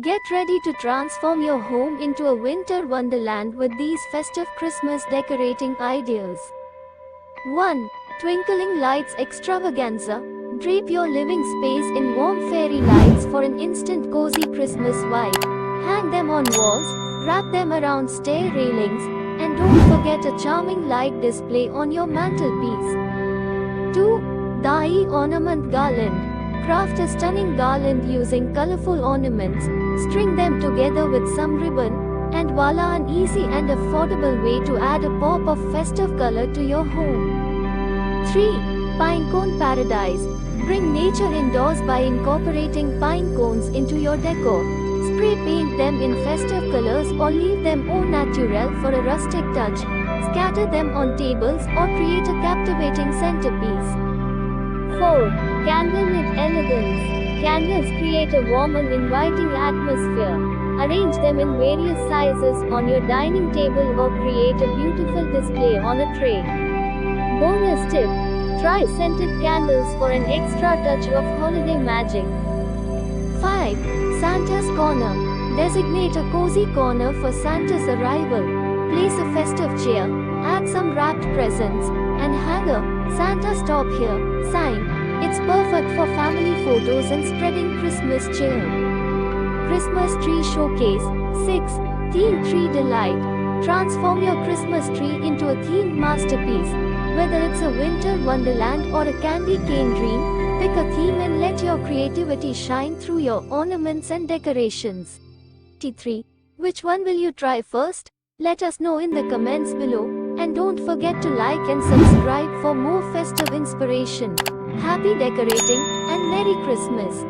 Get ready to transform your home into a winter wonderland with these festive Christmas decorating ideas. 1. Twinkling Lights Extravaganza. Drape your living space in warm fairy lights for an instant cozy Christmas vibe. Hang them on walls, wrap them around stair railings, and don't forget a charming light display on your mantelpiece. 2. Dye Ornament Garland. Craft a stunning garland using colorful ornaments, string them together with some ribbon, and voila, an easy and affordable way to add a pop of festive color to your home. 3. Pinecone Paradise. Bring nature indoors by incorporating pine cones into your decor. Spray paint them in festive colors or leave them au naturel for a rustic touch. Scatter them on tables or create a captivating centerpiece. 4. Candlelit Elegance. Candles create a warm and inviting atmosphere. Arrange them in various sizes on your dining table or create a beautiful display on a tray. Bonus tip: try scented candles for an extra touch of holiday magic. 5. Santa's Corner. Designate a cozy corner for Santa's arrival. Place a festive chair, add some wrapped presents, and hang a "Santa Stop Here" sign. It's perfect for family photos and spreading Christmas cheer. Christmas Tree Showcase. 6. Theme Tree Delight. Transform your Christmas tree into a themed masterpiece. Whether it's a winter wonderland or a candy cane dream, pick a theme and let your creativity shine through your ornaments and decorations. 3. Which one will you try first? Let us know in the comments below, and don't forget to like and subscribe for more festive inspiration. Happy decorating and Merry Christmas!